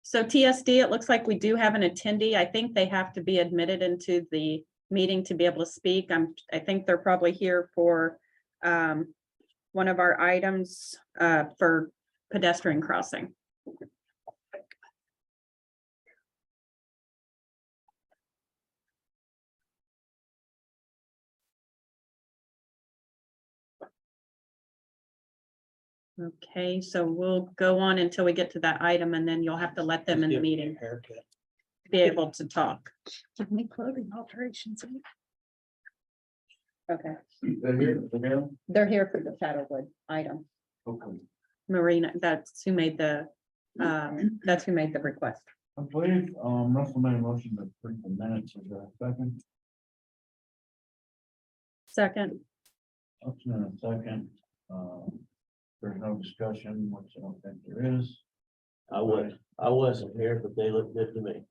So TSD, it looks like we do have an attendee. I think they have to be admitted into the meeting to be able to speak. I think they're probably here for one of our items for pedestrian crossing. Okay, so we'll go on until we get to that item and then you'll have to let them in the meeting be able to talk. Any clothing alterations? Okay, They're here, they're here for the Shadowwood item. okay. Marina, that's who made the request. I believe, Russell made a motion to approve the minutes of the second, Second, option and a second. There's no discussion, which I don't think there is. I wasn't here, but they looked good to me.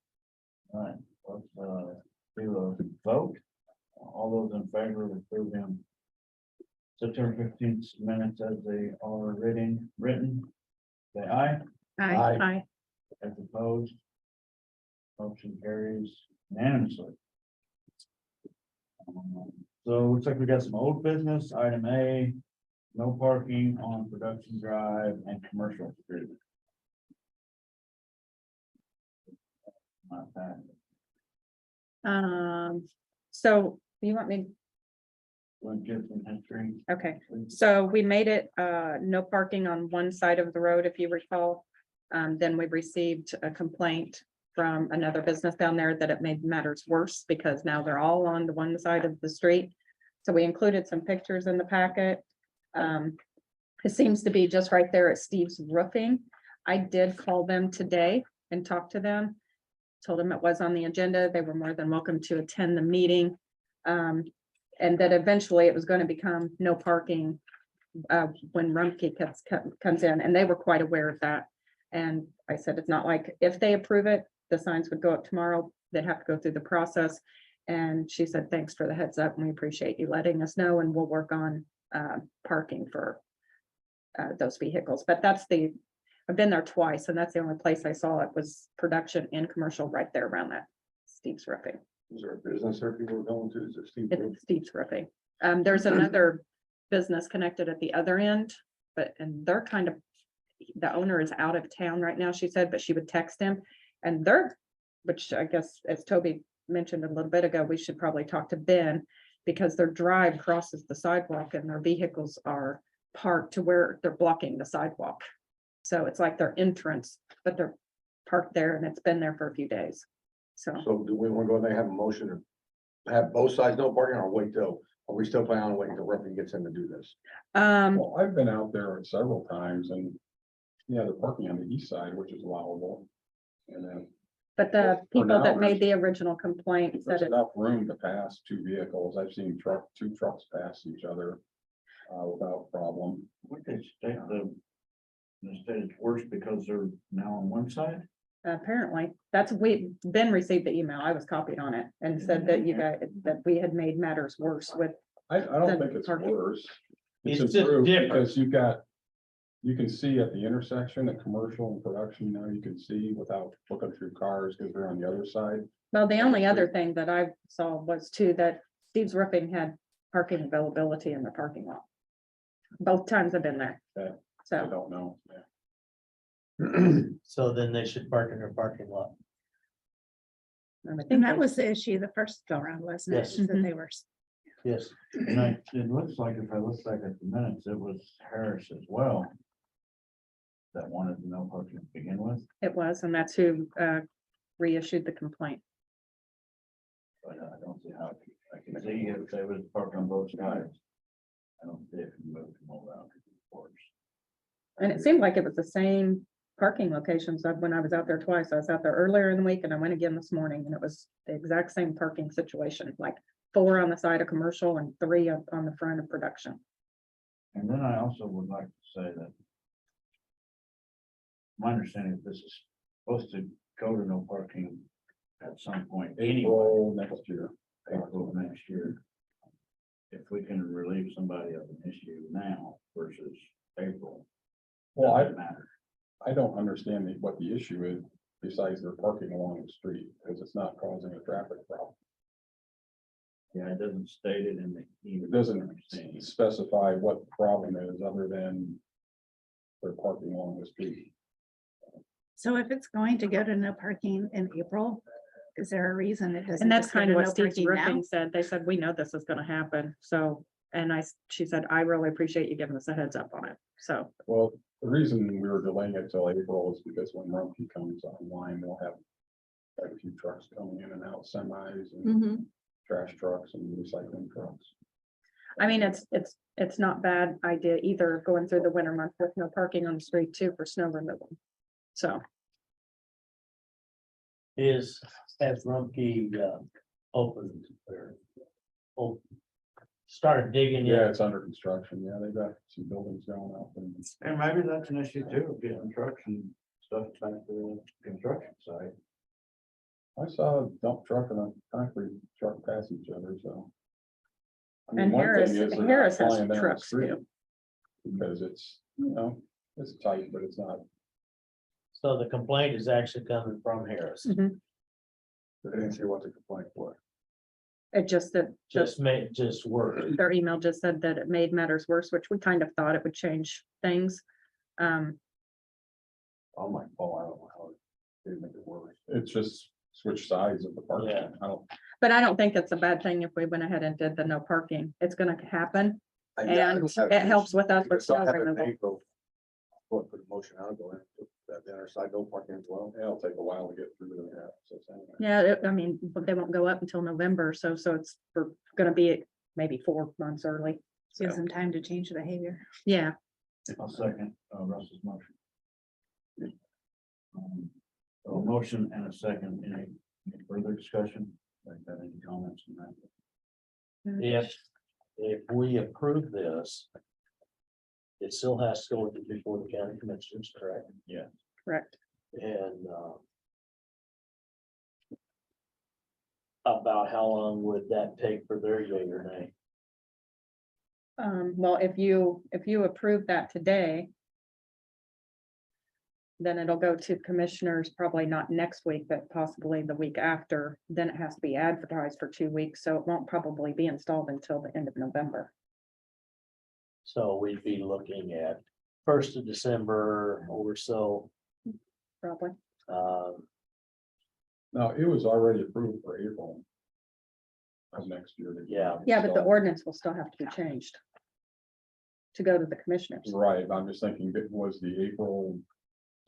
All right, let's, do a vote. All those in favor of approving September 15th minutes as they are written, say aye. Aye. aye. As opposed. Motion carries unanimously. So looks like we got some old business, item A, no parking on Production Drive and Commercial Street. Not that. So you want me, Want to give some history? okay, so we made it no parking on one side of the road, if you recall. Then we received a complaint from another business down there that it made matters worse because now they're all on the one side of the street. So we included some pictures in the packet. It seems to be just right there at Steve's Roofing. I did call them today and talk to them. Told them it was on the agenda. They were more than welcome to attend the meeting. And that eventually it was going to become no parking when Rumpke comes in, and they were quite aware of that. And I said, it's not like if they approve it, the signs would go up tomorrow. They'd have to go through the process. And she said, thanks for the heads up, and we appreciate you letting us know, and we'll work on parking for those vehicles. But I've been there twice, and that's the only place I saw it was Production and Commercial right there around that Steve's Roofing. Is there a business there people are going to? Is it Steve? It's Steve's Roofing. There's another business connected at the other end, and they're kind of, the owner is out of town right now, she said, but she would text him. And which I guess, as Toby mentioned a little bit ago, we should probably talk to Ben, because their drive crosses the sidewalk and their vehicles are parked to where they're blocking the sidewalk. So it's like their entrance, but they're parked there, and it's been there for a few days. So So do we want to go, they have a motion to have both sides no parking or wait till, are we still planning on waiting till Ruffin gets in to do this? Well, I've been out there several times and, yeah, the parking on the east side, which is allowable. And then but the For people now, that made the original complaint said there's it, enough room to pass two vehicles. I've seen two trucks pass each other without problem. Would they state it's worse because they're now on one side? apparently, Ben received the email, I was copied on it, and said that that we had made matters worse with, I don't Then think it's parking. worse. It's It's just improved different. because you can see at the intersection, at commercial and production, now you can see without looking through cars because they're on the other side. well, the only other thing that I saw was too, that Steve's Roofing had parking availability in the parking lot. Both times I've been there. Okay. I So, don't know. Yeah. So then they should park in their parking lot. I think And that was the issue the first go around, wasn't it? Yes. That they were, Yes. And it looks like, if I look back at the minutes, it was Harris as well that wanted to no parking to begin with, it was, and that's who reissued the complaint. but I don't see how, I can see if they was parked on both sides. I don't see if you moved them all out. And it seemed like it was the same parking locations when I was out there twice. I was out there earlier in the week and I went again this morning, and it was the exact same parking situation, like 4 on the side of Commercial and 3 on the front of Production. And then I also would like to say that my understanding is this is supposed to go to no parking at some point anyway, April next year. April of next year. If we can relieve somebody of an issue now versus April, Well, doesn't matter. I don't understand what the issue is. besides their parking along the street, because it's not causing a traffic problem. Yeah, it doesn't state it in the. It doesn't specify what the problem is other than they're parking along the street. So if it's going to go to no parking in April, is there a reason it doesn't? And that's just go kind to of what no Steve's parking now? Roofing said. They said, we know this is gonna happen, so, and she said, I really appreciate you giving us a heads up on it, so. Well, the reason we were delaying it till April is because when Rumpke comes online, we'll have quite a few trucks coming in and out, semis and trash trucks and recycling trucks. I mean, it's not bad idea either, going through the winter month with no parking on the street too for snow removal. So, Has Rumpke, opened or, oh, started digging Yeah, in? it's under construction. Yeah, they've got some buildings going up and And maybe that's an issue too, getting trucks and stuff back to the construction site. I saw a dump truck and a concrete truck pass each other, so. I mean, and one thing Harris, is they're not Harris has flying down the trucks street too. Because it's, it's tight, but it's not, So the complaint is actually coming from Harris. Mhm. They didn't say what the complaint was. It just that, Just made, just work. their email just said that it made matters worse, which we kind of thought it would change things. I'm like, oh, I don't know how it didn't make it worse. it's just switch sides of the parking. Yeah. I don't, But I don't think it's a bad thing if we went ahead and did the no parking. It's gonna happen. I And don't have it an helps issue. with us If with it's not snow happening in removal. April, Put a motion out, go in, that the other side, no parking as well. it'll take a while to get through the process anyway. Yeah, I mean, but they won't go up until November, so it's, we're gonna be maybe 4 months early. Gives them time to change behavior. Yeah, I'll second Russell's motion. A motion and a second, any further discussion? Like, got any comments on that? If we approve this, it still has to go before the county commissioners, correct? Yeah. correct. And, about how long would that take for their yea or nay? Well, if you approve that today, then it'll go to commissioners, probably not next week, but possibly the week after. Then it has to be advertised for 2 weeks, so it won't probably be installed until the end of November. So we'd be looking at 1st of December or so. Probably. No, it was already approved for April. Of next year. to get Yeah. Yeah, but the installed. ordinance will still have to be changed to go to the commissioners. Right, I'm just thinking that was the April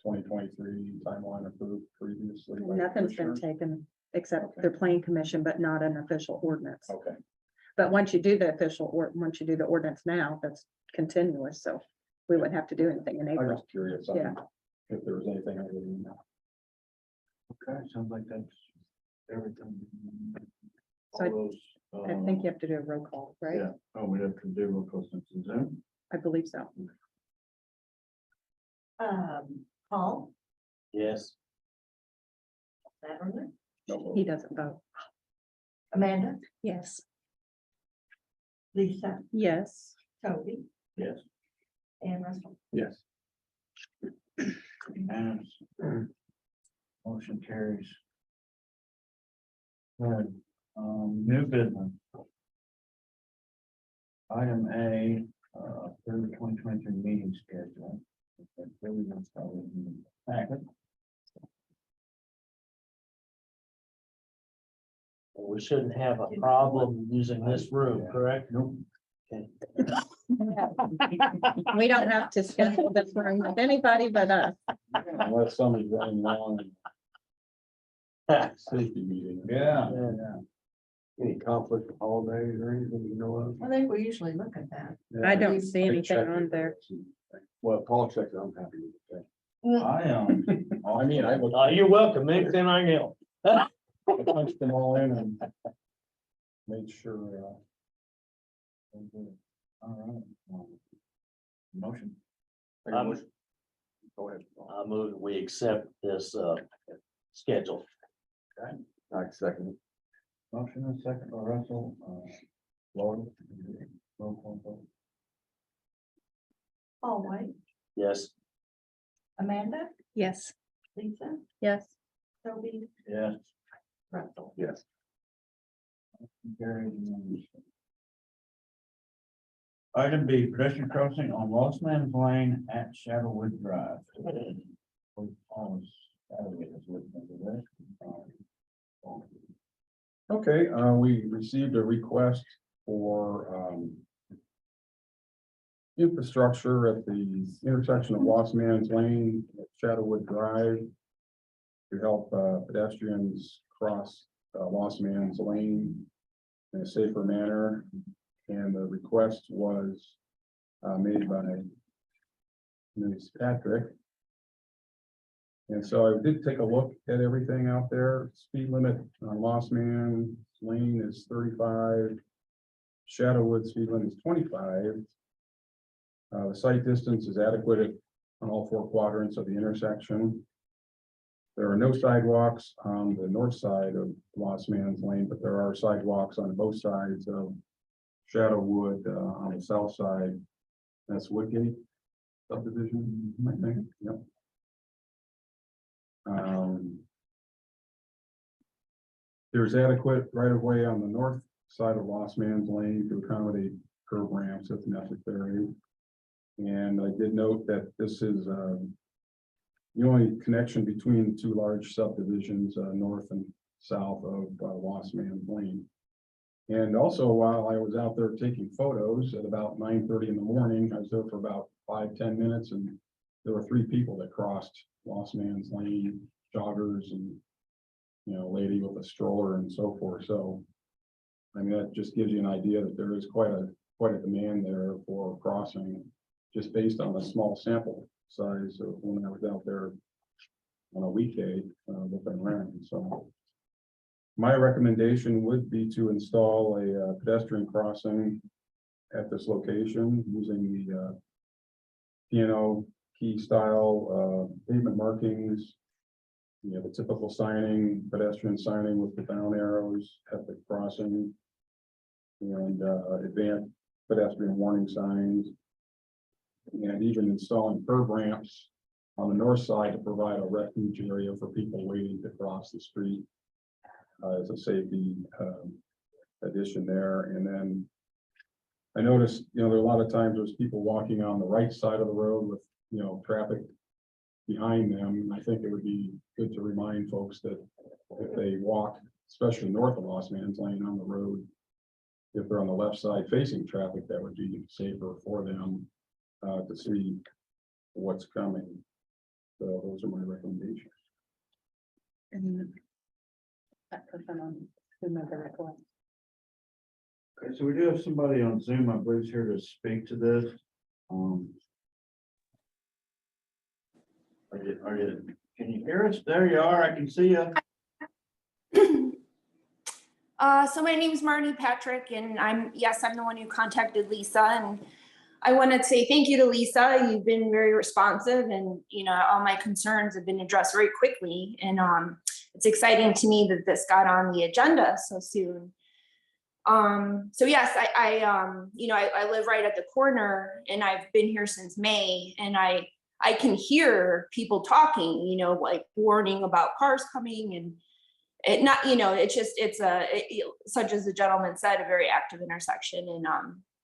2023 timeline approved previously. by the Nothing's been commissioner? taken except Okay. their planning commission, but not an official ordinance. Okay, But once you do the official, or once you do the ordinance now, that's continuous, so we wouldn't have to do anything in I'm April. just curious. Yeah. If there was anything other than that. Okay, sounds like that's everything. So All those, I think you have to do a roll call, right? Yeah, oh, we'd have to do roll call since it's Zoom. I believe so. Paul, Yes. Beverly, No, He doesn't vote. Amanda, Yes. Lisa, Yes. Toby, Yes. and Russell. Yes. And motion carries. Good, new business. Item A, for the 2023 meeting schedule. Okay, so we can start with the packet. We shouldn't have a problem using this room, correct? Nope. Okay. We don't have to schedule this room with anybody but us. Unless somebody's running long. Safety meeting. Yeah. Any conflict of holidays or anything you know of? I think we usually look at that. I don't see They anything checked on it. there. Well, Paul checked it, I'm happy with it. I mean, I looked, You're welcome, anything I know. I punched them all in and made sure, All right. Motion. Make a Um, motion. Go ahead. I move we accept this, schedule. I second it. Motion and second by Russell, Laura. Roll call vote. Paul White, Yes. Amanda, Yes. Lisa, Yes. Toby, Yes. Russell. Yes. Carried unanimously. Item B, pedestrian crossing on Lost Man's Lane at Shadowwood Drive. Okay, we received a request for, infrastructure at the intersection of Lost Man's Lane, at Shadowwood Drive, to help pedestrians cross Lost Man's Lane in a safer manner. And the request was made by Ms. Patrick. And so I did take a look at everything out there. Speed limit on Lost Man's Lane is 35. Shadowwood speed limit is 25. The sight distance is adequate on all four quadrants of the intersection. There are no sidewalks on the north side of Lost Man's Lane, but there are sidewalks on both sides of Shadowwood on the south side. That's Woodgate subdivision, I think. Yep. There's adequate right of way on the north side of Lost Man's Lane to accommodate curb ramps if necessary. And I did note that this is the only connection between the two large subdivisions, north and south of Lost Man's Lane. And also, while I was out there taking photos at about 9:30 in the morning, I was there for about 5-10 minutes, and there were 3 people that crossed Lost Man's Lane, joggers and, you know, a lady with a stroller and so forth. So, I mean, that just gives you an idea that there is quite a demand there for crossing, just based on the small sample size of when I was out there on a weekday, looking around. So my recommendation would be to install a pedestrian crossing at this location using the piano key style pavement markings. You know, the typical signing, pedestrian signing with the down arrows at the crossing, and advanced pedestrian warning signs, and even installing curb ramps on the north side to provide a refuge area for people waiting to cross the street as a safety addition there. And then I noticed, you know, there are a lot of times there's people walking on the right side of the road with, you know, traffic behind them. And I think it would be good to remind folks that if they walk, especially north of Lost Man's Lane on the road, if they're on the left side facing traffic, that would be safer for them to see what's coming. So those are my recommendations. And that person on whomever it was. Okay, so we do have somebody on Zoom, I believe, is here to speak to this. Can you hear us? There you are, I can see you. So my name is Marnie Patrick, and I'm the one who contacted Lisa, and I wanted to say thank you to Lisa. You've been very responsive, and you know, all my concerns have been addressed very quickly, and it's exciting to me that this got on the agenda so soon. So yes, I live right at the corner, and I've been here since May, and I can hear people talking, you know, like warning about cars coming, and it not, you know, it's such as the gentleman said, a very active intersection. And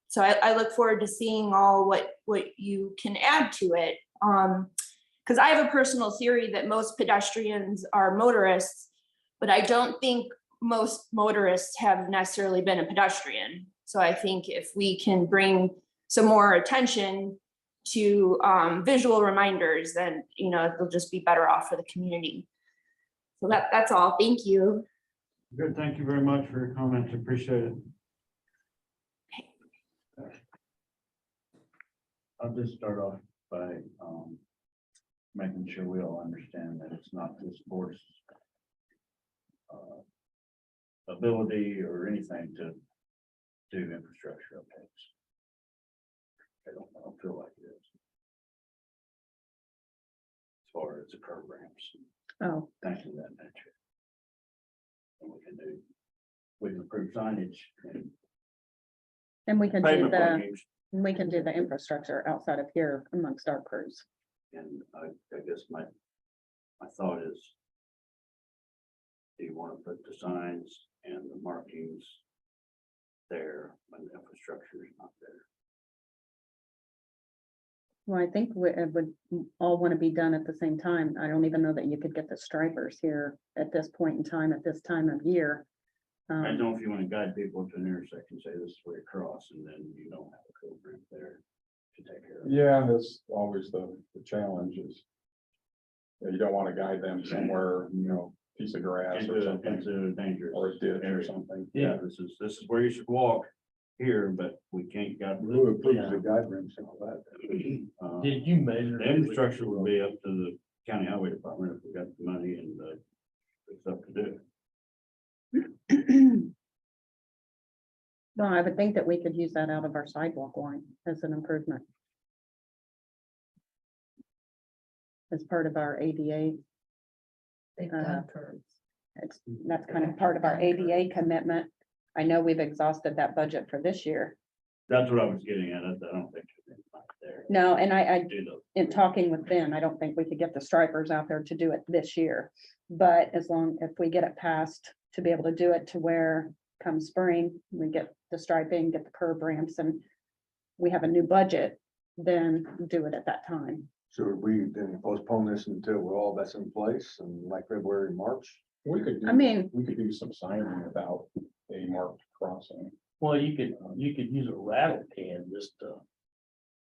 so I look forward to seeing all what you can add to it. Because I have a personal theory that most pedestrians are motorists, but I don't think most motorists have necessarily been a pedestrian. So I think if we can bring some more attention to visual reminders, then, you know, they'll just be better off for the community. So that's all. Thank you. Good, thank you very much for your comments, appreciate it. I'll just start off by making sure we all understand that it's not this board's ability or anything to do infrastructure updates. I don't feel like it is. As far as the curb ramps, Oh, things of that nature. And we can approve signage and we can do pavement the, markings, we can do the infrastructure outside of here amongst our crews. and I guess my thought is do you want to put the signs and the markings there when the infrastructure is not there? Well, I think it would all want to be done at the same time. I don't even know that you could get the stripers here at this point in time, at this time of year. I don't know if you want to guide people to an intersection, say this is where you cross, and then you don't have a code ramp there to take care of. it. Yeah, that's always the challenge is. You don't want to guide them somewhere, piece of grass or something, Into a dangerous. or a ditch or area. something. Yeah, this is where you should walk here, but we can't got. Who approves the guide ramps and all that? Did you measure? The infrastructure will be up to the county highway department if we got the money and it's up to do. Well, I would think that we could use that out of our sidewalk line as an improvement. As part of our ADA, They've Uh, done curbs. that's kind of part of our ADA commitment. I know we've exhausted that budget for this year. That's what I was getting at. I don't think it's not there. No, and I, Do those. in talking with Ben, I don't think we could get the stripers out there to do it this year. But if we get it passed, to be able to do it to where come spring, we get the striping, get the curb ramps, and we have a new budget, then do it at that time. So we then postpone this until we're all that's in place and like February, March? We could. I mean- We could do some signing without a marked crossing. Well, you could use a rattle can just to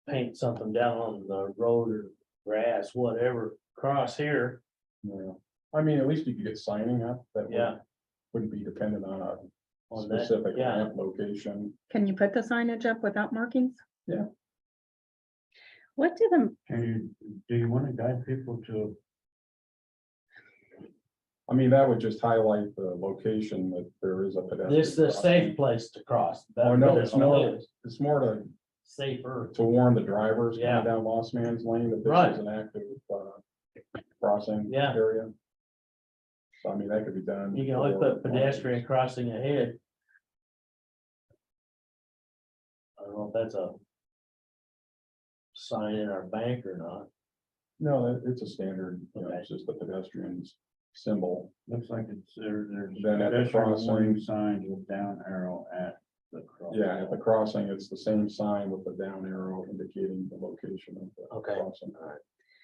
paint something down on the road or grass, whatever, cross here. Yeah, I mean, at least you could get signing up that Yeah. wouldn't be dependent on a On that, specific yeah. ramp location. Can you put the signage up without markings? What do the, Do you want to guide people to? I mean, that would just highlight the location that there is a pedestrian. This is the crossing. safe place to cross. Oh, no, That's it's more, what it is. it's more Safer. to warn the drivers Yeah. coming down Lost Man's Lane that Right. this is an active, crossing Yeah. area. So I mean, that could be done. You can only before put pedestrian crossing ahead. I don't know if that's a sign in our bank or not. No, it's a standard, Okay. it's just the pedestrians symbol. Looks like there's Then at the pedestrian crossing- warning signs with down arrow at the cross. Yeah, at the crossing, it's the same sign with the down arrow indicating the location of the Okay. crossing.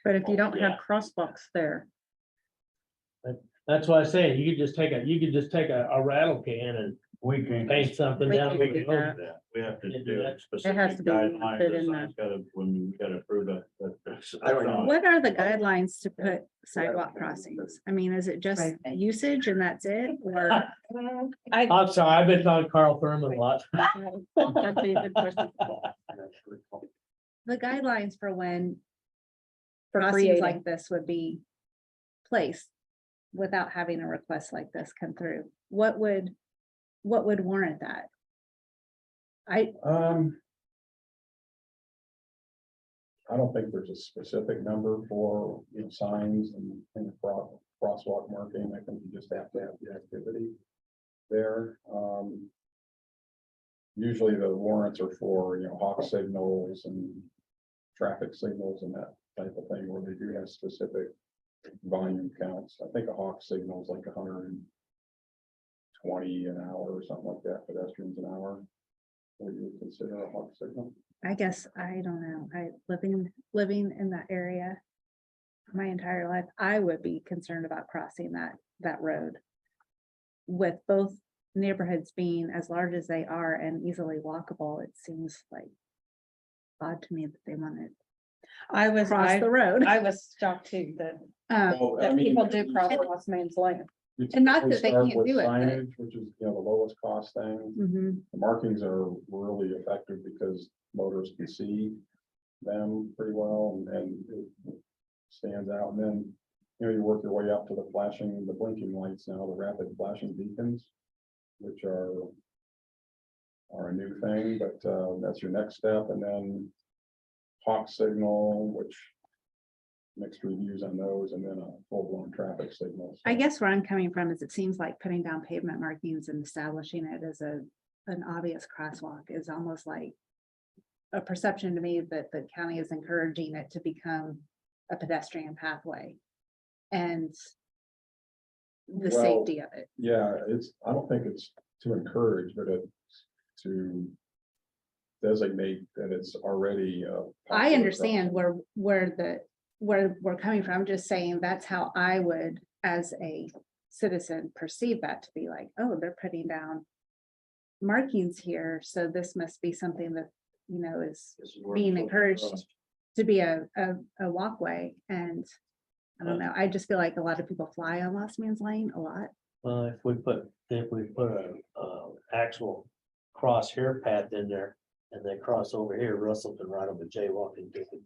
But if you don't Yeah. have crosswalks there, That's why I say you could just take a rattle can and We can. paint something We down. can the do road. that. We have to Can't do do that. specific has to be guidelines. put The in sign's gotta, when we gotta approve it. I don't know. what are the guidelines to put sidewalk crossings? I mean, is it just Right. usage and that's it? Or I'm sorry, I've been on Carl Thurman a lot. That'd be a good question. the guidelines for when For crossings creating. like this would be placed without having a request like this come through? What would warrant that? I don't think there's a specific number for, signs and crosswalk marking. I think you just have to have the activity there. Usually the warrants are for, hawk signals and traffic signals and that type of thing, where they do have specific volume counts. I think a hawk signal is like 120 an hour or something like that, pedestrians an hour. What do you consider a hawk signal? I guess, I don't know, living in that area my entire life, I would be concerned about crossing that road. With both neighborhoods being as large as they are and easily walkable, it seems like odd to me that they want to cross the road. I was shocked too that, Well, I that mean, people do cross Lost Man's Lane. you and not typically that they start can't with do it, but- Signage, which is, the lowest cost thing. Mhm. The markings are really effective because motorists can see them pretty well and it stands out. And then, you work your way up to the blinking lights now, the rapid flashing beacons, which are a new thing, but that's your next step. And then hawk signal, which mixed reviews on those, and then a full-blown traffic signal. I guess where I'm coming from is it seems like putting down pavement markings and establishing it as an obvious crosswalk is almost like a perception to me that the county is encouraging it to become a pedestrian pathway. And the Well, safety of it. Yeah, I don't think it's to encourage, but it's to designate that it's already. I understand where we're coming from. I'm just saying that's how I would, as a citizen, perceive that to be like, oh, they're putting down markings here, so this must be something that, you know, is This is where being it's encouraged supposed to be a walkway. And I don't know, I just feel like a lot of people fly on Lost Man's Lane a lot. Well, if we put actual cross-hair path in there and they cross over here, Russell can ride them a jaywalking ticket.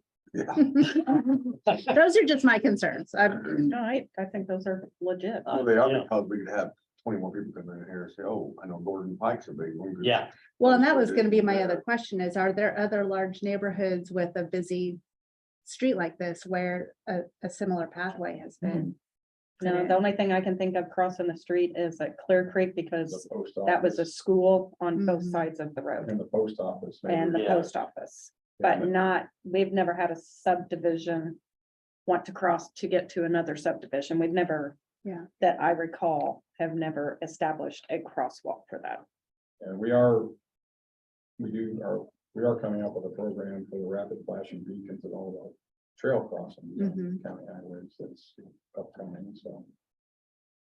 Those are just my concerns. No, I think those are legit. Well, they are Yeah. because we could have 20 more people come in here and say, oh, I know Gordon Pike's a big one. Yeah, Well, and that was gonna be my other question is, are there other large neighborhoods with a busy street like this where a similar pathway has been? put No, in? the only thing I can think of crossing the street is at Clear Creek, The because post that was a office school on both Mhm. sides of the road And the post office. and the Yeah. post office. Yeah, But not, we've never had a subdivision want to cross to get to another subdivision. We've never. Yeah. That I recall, have never established a crosswalk for that. And we are coming up with a program for the rapid flashing beacons and all the trail crossings on Mhm. county highways that's upcoming, so.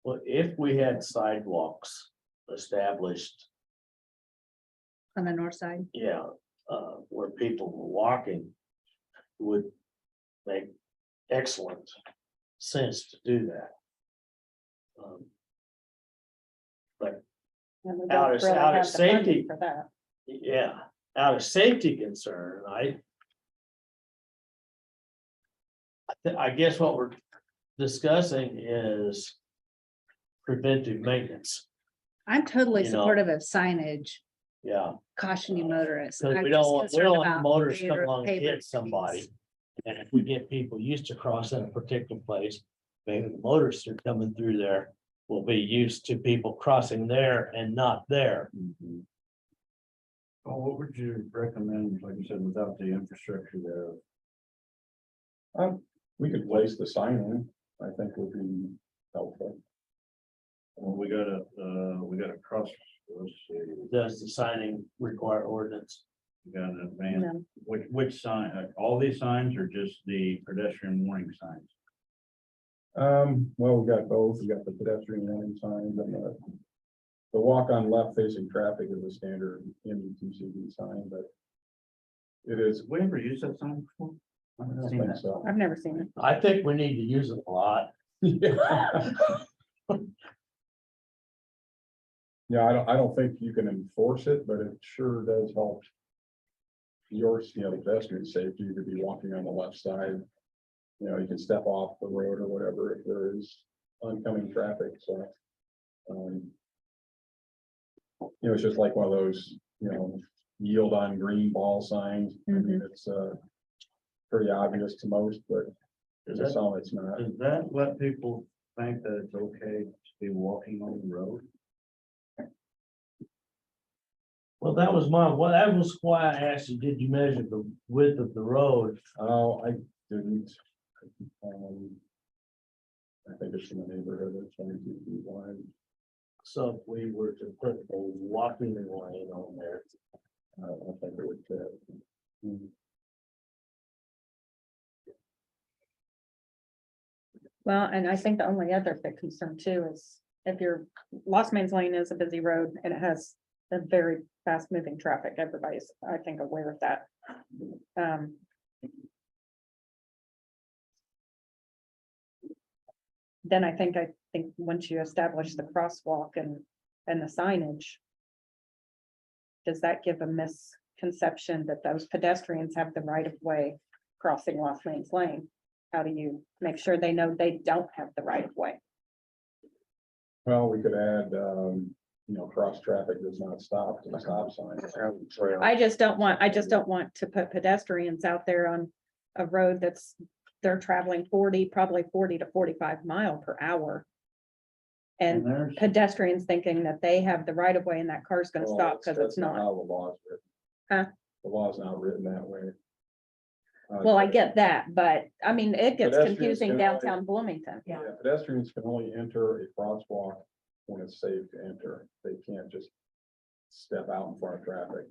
well, if we had sidewalks established, On the north side. yeah, where people were walking, would make excellent sense to do that. But And we Out don't of- really out of have the funding safety. For that. yeah, out of safety concern, I guess what we're discussing is preventive maintenance. I'm totally You know. supportive of signage Yeah, cautioning motorists. because I'm we just don't want concerned the about motors come pavers- along and hit pavers. somebody. And if we get people used to crossing a particular place, maybe the motorists are coming through there will be used to people crossing there and not there. Well, what would you recommend, like you said, without the infrastructure there? We could place the sign in, I think would be helpful. Well, we gotta cross, let's see, Does the signing require ordinance? we got an advance, No. which sign, all these signs are just the pedestrian warning signs? Well, we got both, we got the pedestrian warning signs and the walk on left facing traffic is a standard MUTCD sign, but it is, Have we ever used that sign before? I I haven't don't seen think that. so. I've never seen it. I think we need to use it a lot. Yeah, I don't think you can enforce it, but it sure does help. Pedestrian safety to be walking on the left side. You know, you can step off the road or whatever if there is oncoming traffic, so. It's just like one of those, yield on green ball signs. I mean, it's pretty obvious to most, but Does to that, some it's not. does that let people think that it's okay to be walking on the road? Well, that was why I asked you, did you measure the width of the road? Oh, I didn't. I think it's in the neighborhood of 22 feet wide. So if we were to put a walking lane on there, I think it would fit. Well, and I think the only other big concern too is if your Lost Man's Lane is a busy road and it has a very fast moving traffic, everybody's, I think, aware of that. Then I think once you establish the crosswalk and the signage, does that give a misconception that those pedestrians have the right of way crossing Lost Man's Lane? How do you make sure they know they don't have the right of way? Well, we could add, cross traffic does not stop to the stop sign. I just don't want to put pedestrians out there on a road they're traveling probably 40 to 45 mile per hour. And there's, pedestrians thinking that they have the right of way and that car's gonna Well, stop because that's it's not. How the law is written. Huh? The law is not written that way. Well, I get that, but I mean, it gets Pedestrians confusing can only- downtown Bloomington. Yeah. Yeah, pedestrians can only enter a crosswalk when it's safe to enter. They can't just step out in front of traffic.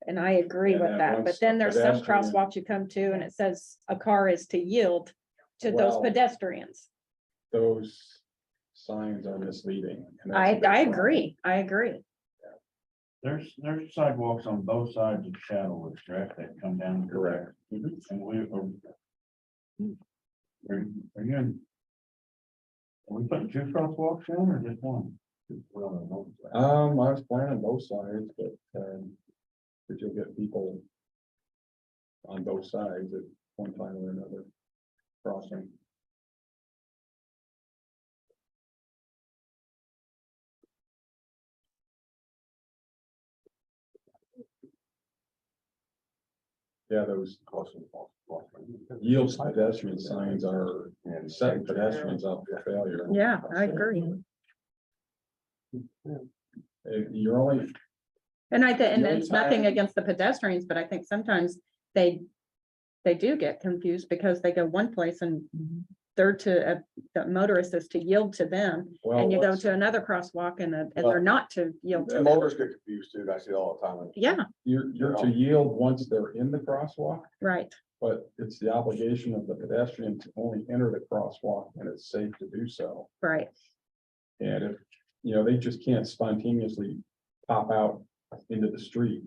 And I agree And with then that, but once then there's some pedestrian- crosswalks you come to and it says a car is to yield to those Well, pedestrians. Those signs are misleading. and that's a I big problem. agree, I agree. There's sidewalks on both sides of Shadowwood, correct, that come down. to Correct. there. And we are you in? Are we putting 2 crosswalks in or just one? I was planning both sides, but you'll get people on both sides at one time or another crossing. Yeah, those yield pedestrian signs are setting pedestrians up for failure. Yeah, I agree. You're only, And and The only it's nothing time- against the pedestrians, but I think sometimes they do get confused because they go one place and they're to, the motorist is to yield to them. well, And you go what's- to another crosswalk and they're not to yield to And them. motors get confused too, I see it all the time. Yeah, you're to yield once they're in the crosswalk, right. but it's the obligation of the pedestrian to only enter the crosswalk when it's safe to do so. Right. And if, they just can't spontaneously pop out into the street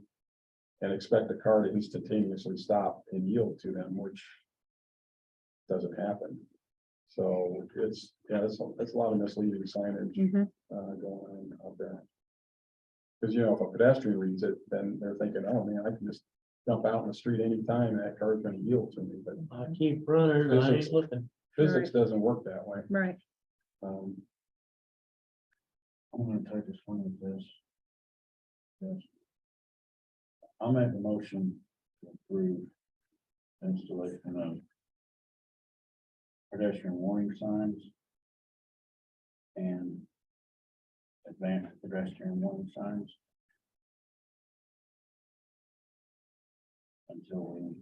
and expect a car to instantaneously stop and yield to them, which doesn't happen. So it's a lot of misleading signage Mhm. going on out there. Because, if a pedestrian reads it, then they're thinking, oh man, I can just jump out in the street anytime and that car's gonna yield to me, but I keep running, I ain't looking. physics doesn't work that way. Right. Um, I'm gonna take a swing at this. Yes. I'll make a motion to approve installation of pedestrian warning signs and advanced pedestrian warning signs until we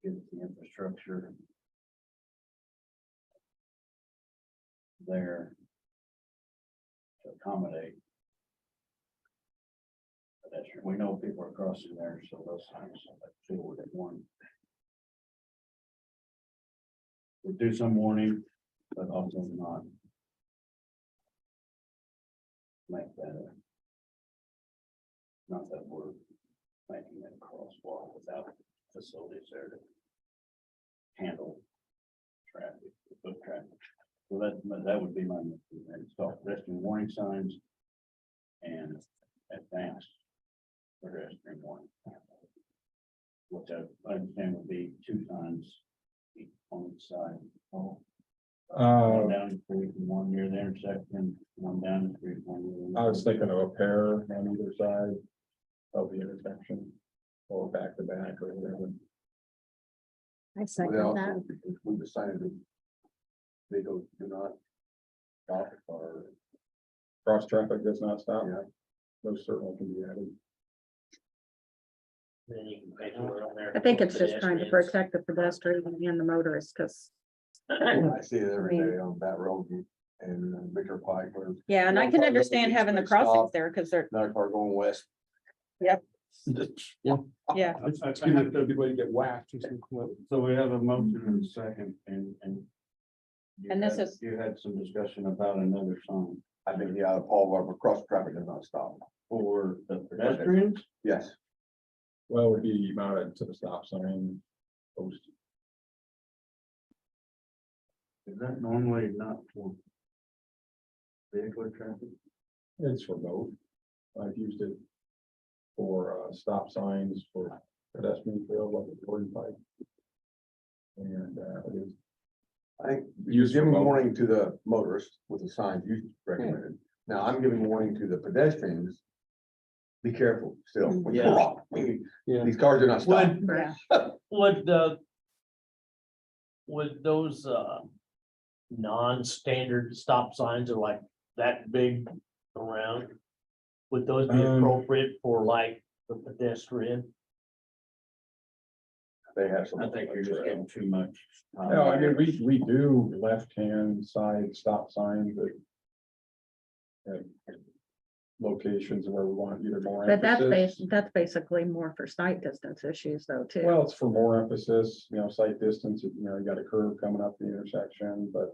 get the infrastructure there to accommodate pedestrian. We know people are crossing there, so those signs, I feel we're at one. We do some warning, but also not make that not that we're making it a crosswalk without facilities there to handle traffic, foot traffic. So that would be my, install pedestrian warning signs and advanced pedestrian warning. Which I understand would be 2 signs each on each side. One down the street and one near the intersection, one down the street, one near the. I was thinking of a pair on either side of the intersection, or back to back or whatever. I second We that. also, we decided that vehicles do not stop or, Cross traffic does not stop. Yeah. Those certainly can be added. Then you can make it on there. I think it's just trying to Pedestrians. protect the pedestrian and the motorist, because, I see it every day on that road and Victor Pike, where yeah, and I One can car goes understand east, having the they crossings stop. there, because they're, another car going west. Yep. Yeah. yeah. That's a good way to get whacked. So we have a motion and a second and. you And this had- is- You had some discussion about another sign I think, yeah, Paul, where cross traffic does not stop. for the pedestrians. Yes, Well, it would be mounted to the stop sign post. Is that normally not for vehicular traffic? It's for both. I've used it for stop signs for pedestrian trail, like a Jordan Pike. And it is I think you're used for giving both. warning to the motorists with the signs you recommended. Now I'm giving warning to the pedestrians. Be careful still. when you Yeah. cross. These cars do not stop. Would those non-standard stop signs are like that big around? Would those be Um, appropriate for like the pedestrian? They have some. I think you're just getting too much. No, I mean, we do left-hand side stop signs at locations where we want either more But emphasis. that's basically more for sight distance issues though, too. Well, it's for more emphasis, sight distance, you got a curve coming up the intersection, but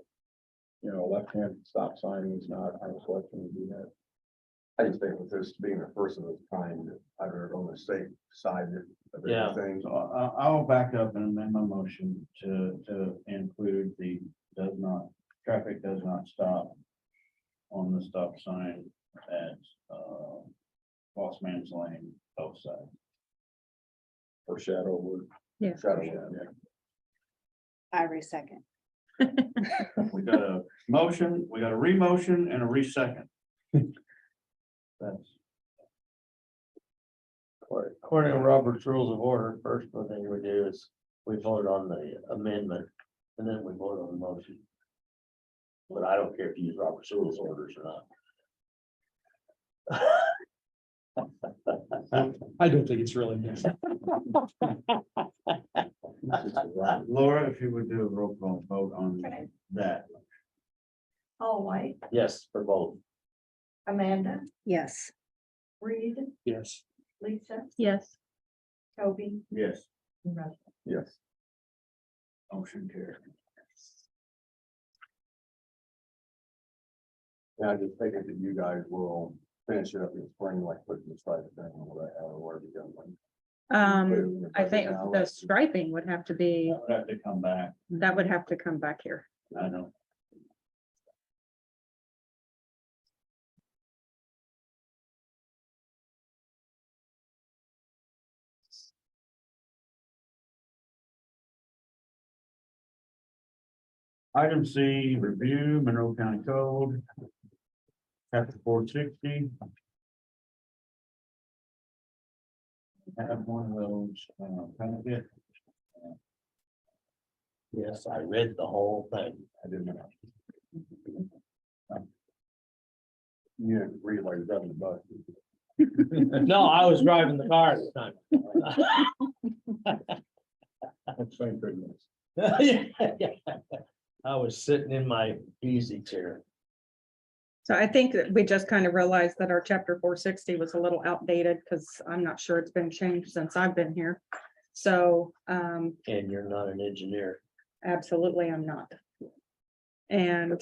left-hand stop sign is not, I was looking to do that. I just think with this being the first of its kind, I've heard on the state side of Yeah. everything. So I'll back up and amend my motion to include the traffic does not stop on the stop sign at, Lost Man's Lane, both sides. For shadow wood. Yeah. Shadow, Yeah. I second. We got a motion, we got a remotion and a resecond. That's, According to Robert's Rules of Order, first thing we do is we vote on the amendment and then we vote on the motion. But I don't care if you use Robert's Rules of Orders or not. I don't think it's really necessary. Laura, if you would do a roll call vote on that. Paul White, Yes, for both. Amanda, Yes. Reed, Yes. Lisa, Yes, Toby, Yes. and Russell. yes. Motion carried. Yeah, I just figured that you guys will finish it up in spring, like putting the stripe thing or whatever you done. I think the striping would have to be, That would have to come back, that would have to come back here. I know. Item C, review Monroe County Code. Chapter 460. I have one of those, kind of bit. Yes, I read the whole thing. I didn't know. You didn't read like that in the bus. No, I was driving the car at the time. Thank goodness. I was sitting in my easy chair. So I think that we just kind of realized that our chapter 460 was a little outdated because I'm not sure it's been changed since I've been here. So And you're not an engineer. absolutely, I'm not. And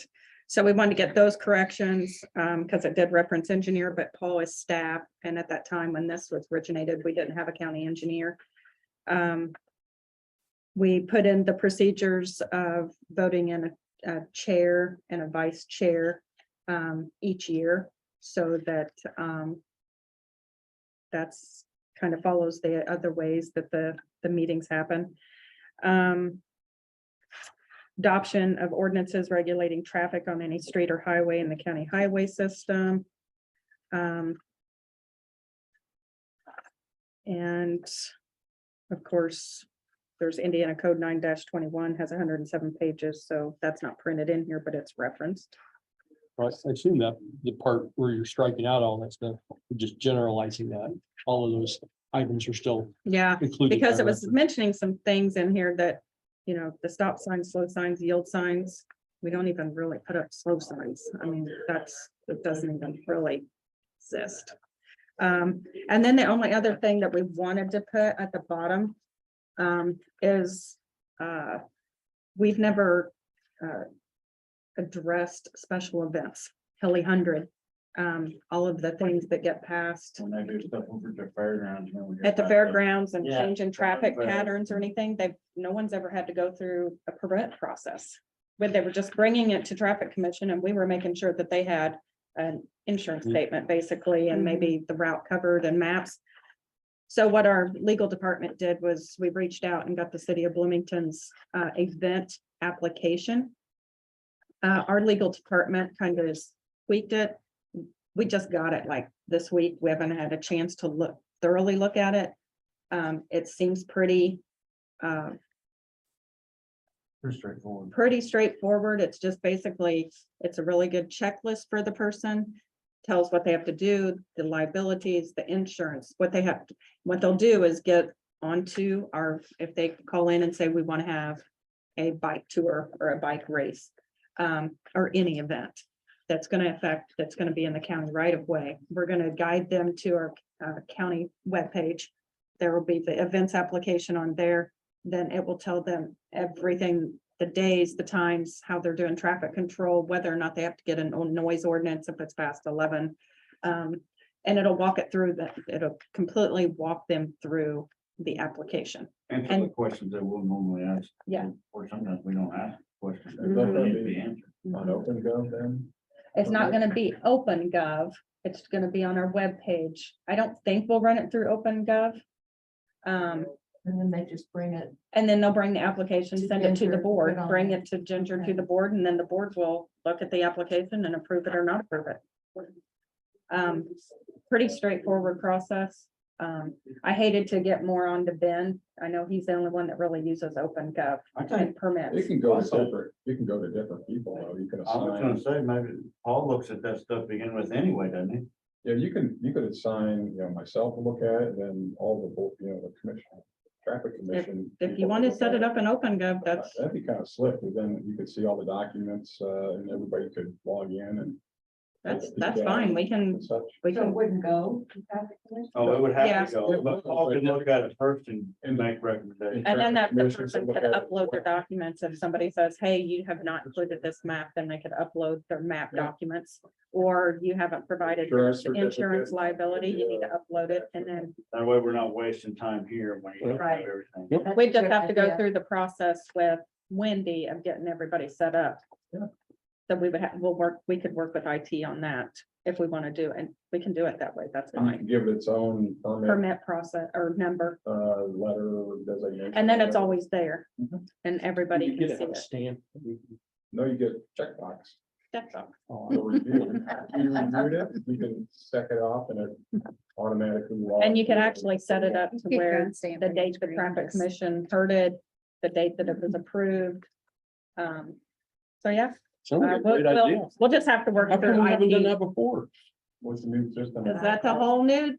so we wanted to get those corrections because it did reference engineer, but Paul is staff. And at that time when this was originated, we didn't have a county engineer. We put in the procedures of voting in a chair and a vice chair each year so that that's kind of follows the other ways that the meetings happen. Adoption of ordinances regulating traffic on any street or highway in the county highway system. And of course, there's Indiana Code 9-21 has 107 pages, so that's not printed in here, but it's referenced. Right, I assume that the part where you're striking out all that stuff, just generalizing that, all of those items are still Yeah, included. because by it was reference. mentioning some things in here that, the stop signs, slow signs, yield signs. We don't even really put up slow signs. I mean, that doesn't even really exist. And then the only other thing that we wanted to put at the bottom is we've never addressed special events, Hilly 100, all of the things that get passed When they do stuff over at the fairgrounds. at the fairgrounds and Yeah. changing traffic Fair. patterns or anything, no one's ever had to go through a permit process. But they were just bringing it to traffic commission and we were making sure that they had an insurance statement basically, and maybe the route covered and maps. So what our legal department did was we reached out and got the city of Bloomington's event application. Our legal department kind of tweaked it. We just got it like this week. We haven't had a chance to thoroughly look at it. It seems pretty Pretty straightforward. pretty straightforward. It's just basically, it's a really good checklist for the person. Tells what they have to do, the liabilities, the insurance, what they'll do is get onto our, if they call in and say, we want to have a bike tour or a bike race, or any event that's going to affect, that's going to be in the county right of way, we're going to guide them to our county webpage. There will be the events application on there. Then it will tell them everything, the days, the times, how they're doing traffic control, whether or not they have to get a noise ordinance if it's past 11. And it'll walk it through that, it'll completely walk them through the application. Answer the And- questions that we'll normally ask. Yeah. Or sometimes we don't ask questions. that Mhm. need to be answered. On OpenGov then? It's not gonna be OpenGov, it's gonna be on our webpage. I don't think we'll run it through OpenGov. And then they just bring it. And then they'll bring the application, To send it to Ginger, the put board, it on bring there. it to Ginger to Okay. the board, and then the board will look at the application and approve it or not approve it. Pretty straightforward process. I hated to get more onto Ben. I know he's the only one that really uses OpenGov I and think, You permits. can go to Also- different, you can go to different people, though. You can I was gonna assign, say, maybe Paul looks at that stuff to begin with anyway, doesn't he? yeah, you could assign, myself to look at it, then all the, the commission, traffic commission. If you people want to look set at it up in OpenGov, that's, That'd be kind of slick, because then you could see all the documents, and everybody could log in and. that's fine. We can, and such. we So it can, wouldn't go. to traffic commission? Oh, it would Yeah. have to go, but Paul can look at it first and make recommendations. and then that the Commission person should could look at it. upload their documents. If somebody says, hey, you have not included this map, then they could upload their map Yeah. documents. Or you haven't provided your Insurance certificate. insurance liability, you need to upload it, and then That way we're not wasting time here when you don't have Right. everything. Yep. we That's a just good have to go idea. through the process with Wendy of getting everybody set up. Yeah. So we would have, we could work with IT on that if we want to do, and we can do it that way, that's And you fine. can give it its own permit, Permit process or number, letter designation. and then it's whatever. always there, Mhm. and everybody You can get see a it. stamp. No, you get checkbox. That's all. You'll review it. You reviewed it, you can check it off and it automatically. And you can logs. actually set it up to Keep where going, stamp the on date each the green traffic list. commission heard it, the date that it was approved. So yeah, Sounds like a we'll, great idea. we'll just have to work How through come we haven't done IT, that before? What's the new system? because that's a whole new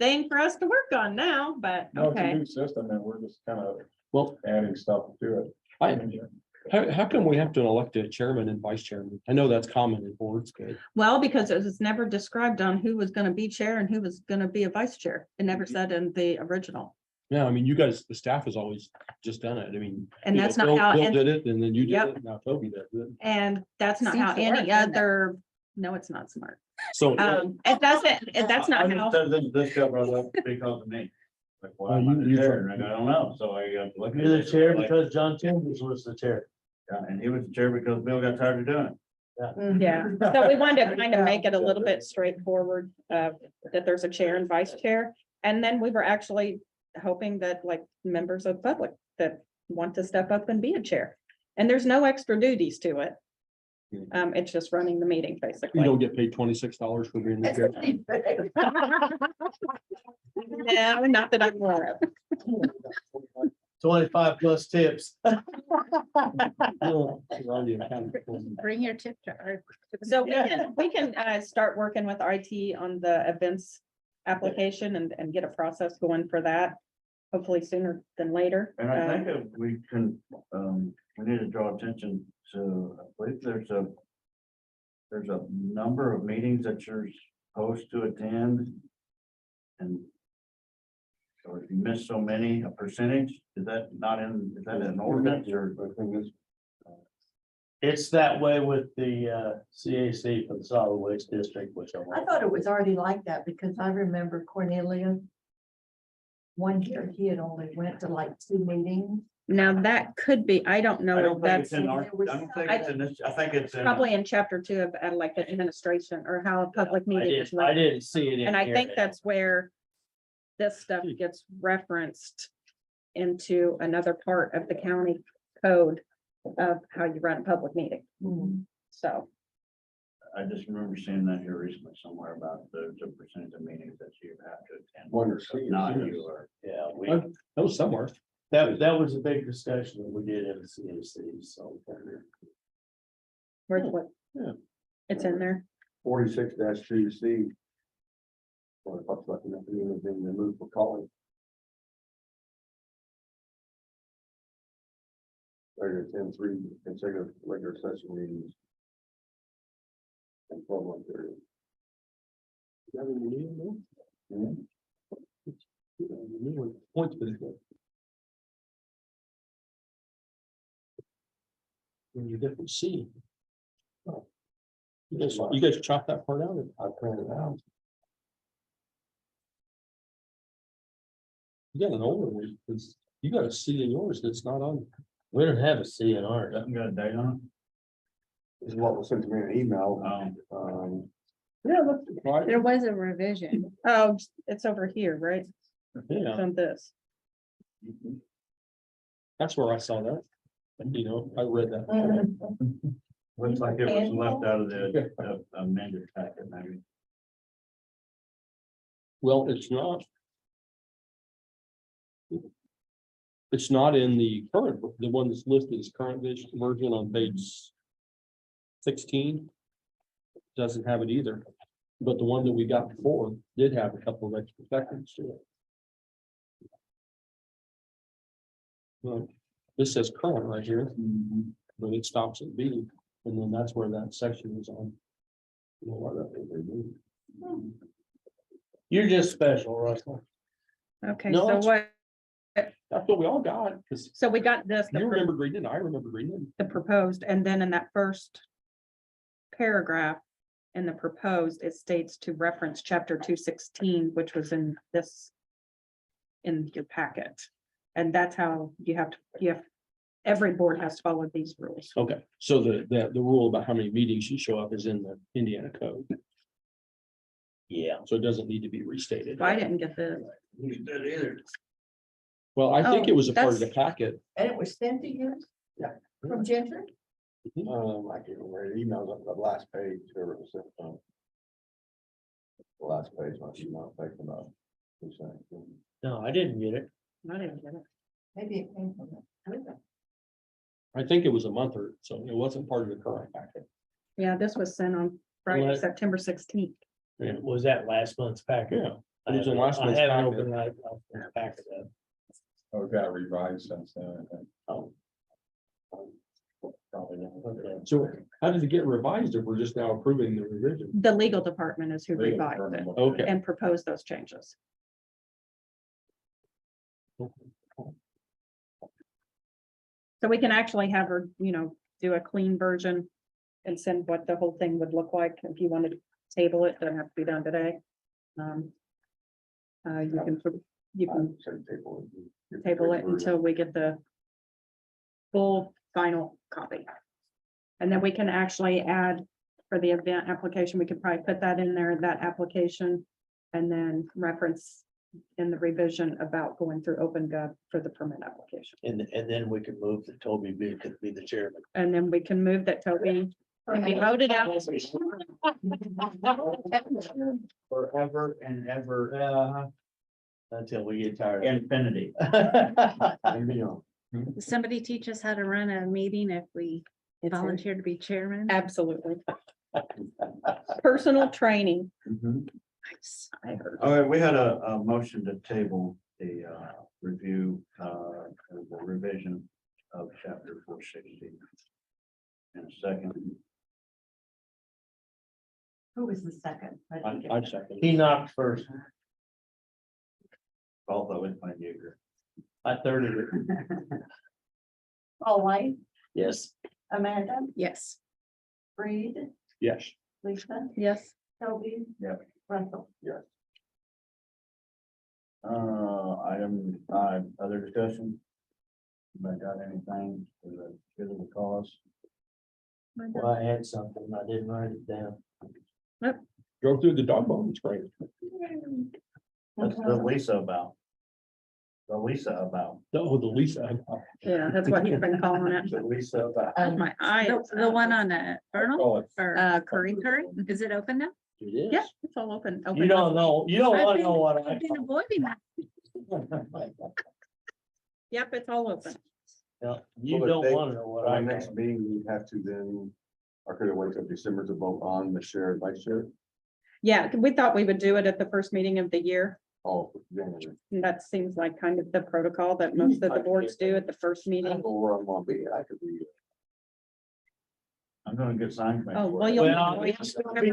thing for us to work on now, but No, it's a okay. new system and we're just kind of Well, adding stuff to it. how come we have to elect a chairman and vice chairman? I know that's common in boards, but Well, because it was never described on who was gonna be chair and who was gonna be a vice chair. It never said in the original. yeah, I mean, you guys, the staff has always just done it. I mean. And you know, that's not Bill- how, Bill and, did it and then you did Yep. it. Now Toby did it. and that's not Seems how to work, any doesn't it? other, no, it's not smart. So. It doesn't, that's not how. This got brought up because of me. Like, why Oh, am I you- the chair? And I don't know, so I got to look. at You're the it, chair like, because John Chambers was the chair. yeah, and he was the chair because Bill got tired of doing it. Yeah, so we wanted to kind of make it a little bit straightforward, that there's a chair and vice chair. And then we were actually hoping that like members of the public that want to step up and be a chair. And there's no extra duties to it. It's just running the meeting, You basically. don't get paid $26 for being the chair. No, not that I'm aware of. 25 plus tips. Bring your tip jar. So we can start working with IT on the events application and get a process going for that. Hopefully sooner than later. And I think if we can, we need to draw attention to, I believe there's a number of meetings that you're supposed to attend. And or if you miss so many, a percentage, is that not in, is that an ordinance or? It's that way with the CAC for the solid waste district, which I'm. I thought it was already like that because I remember Cornelia. One year he had only went to like 2 meetings. Now that could be, I don't I know, don't if think it's that's in our, I don't think it's in this, I think it's in. probably in chapter 2 of like the administration or how a public I meeting is didn't, I run. didn't see it in And I here. think that's where this stuff gets referenced into another part of the county code of how you run a public meeting. So, I just remember seeing that here recently somewhere about the percentage of meetings that you have to attend. Wonder, see, Not yes. you or. Yeah, That was somewhere. that was a big discussion that we did in the CAC, so. where's what? Yeah. It's in there. 46-2C. Well, it talks about the being removed for calling. to attend 3 consecutive regular session meetings. In 12-month period. Points, but when you get to see. You guys chop that part out. I printed it out. You got an older one, because you got a C in yours that's not on. We don't have a C in ours. Doesn't got a date on This is what was sent to me in an email. it? Yeah, that's right. There was a revision. Oh, it's over here, right? It's Yeah, on this. that's where I saw that. You know, I read that. Looks like it was left out of the amended packet, maybe. Well, it's not. It's not in the current, the one that's listed as current version on page 16. Doesn't have it either, but the one that we got before did have a couple of extra seconds to it. Well, this says current right here, but it stops at B, and then that's where that section is on. You know, why that is they do. You're just special, Russell. Okay, No, so that's- what, That's what we all got, because so we got this, you remember reading it, I remember reading it. the proposed, and then in that first paragraph in the proposed, it states to reference chapter 216, which was in this in your packet. And that's how you have, every board has to follow these rules. Okay, so the rule about how many meetings you show up is in the Indiana code, Yeah. so it doesn't need to be restated. I didn't get the, Either. Well, I think Oh, it was a part of the that's- packet. And it was sent to you? Yeah. From Ginger? I can't remember, the emails up the last page, whoever it was sent from. The last page, my email, thinking about. No, I didn't get it. I didn't get it. Maybe it came from it. I think it was a month or so, it wasn't part of the current packet. Yeah, this was sent on Friday, What? September 16th. Yeah. Was that last month's packet? Yeah, it was in last I month's haven't packet. opened that packet up. Oh, it got revised since then, I think. Oh. Probably not. Okay. So how did it get revised if we're just now approving the revision? The legal department is who Legal revised department it looked Okay. and proposed those changes. So we can actually have her, do a clean version and send what the whole thing would look like if you wanted to table it, doesn't have to be done today. You can table it until we get the full final copy. And then we can actually add for the event application, we could probably put that in there, that application. And then reference in the revision about going through OpenGov for the permit application. And then we could move that Toby B could be the chairman. And then we can move that Toby can be voted out. Forever and ever, Until we get tired. infinity. And beyond. Does somebody teach us how to run a meeting if we volunteer to be chairman? Absolutely. Personal training. Nice. I heard. All right, we had a motion to table the review, the revision of chapter 460. And a second, Who was the second? I didn't get I that. second. He knocked first. although with my neighbor. I thirded it. All White, Yes. Amanda, Yes. Reed, Yes. Lisa, Yes. Toby. Yep. Russell. Item 5, other discussion? Anybody got anything for the good of the cause? Well, I had something, I didn't write it down. Go through the dog bone, it's great. What's the Lisa about? The Lisa about. Oh, the Lisa. Yeah, that's what you've been calling it. The Lisa about. My eye. The one on Vernal Call it or Curry. is it open now? It is. Yeah, it's all open. You Open don't know, you don't wanna know what I. I've been avoiding that. Yep, it's all open. No, You Well, don't if they- wanna know what Our I. next meeting, we have to then, or could it wait till December to vote on the share and vice chair? Yeah, we thought we would do it at the first meeting of the year. Oh, January. And that seems like kind of the protocol that most of the boards do at the first I meeting. don't know where I'm gonna be. I could be. I'm gonna get signed. Oh, well, you'll. November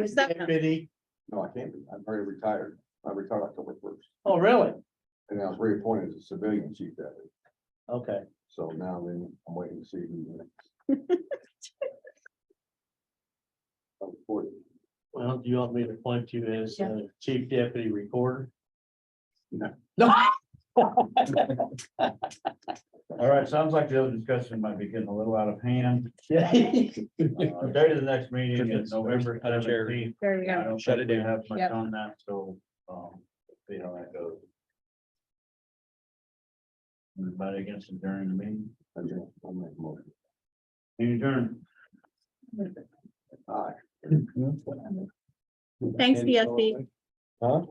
7th. Deputy. No, I can't be. I'm already retired. I retired October 1st. Oh, really? And I was reappointed as a civilian chief deputy. Okay. So now then I'm waiting to see who next. Oh, 40. Well, do you want me to appoint you as chief deputy recorder? No. No. All right, sounds like the other discussion might be getting a little out of hand. Date of the next meeting is November Chair. 17th. There you I go. don't Shut think it we down. have much Yep. on that, so, see how that goes. Everybody against adjourning the meeting? I'll make a motion. Any adjourn? Aye. Thanks, BSC. Huh?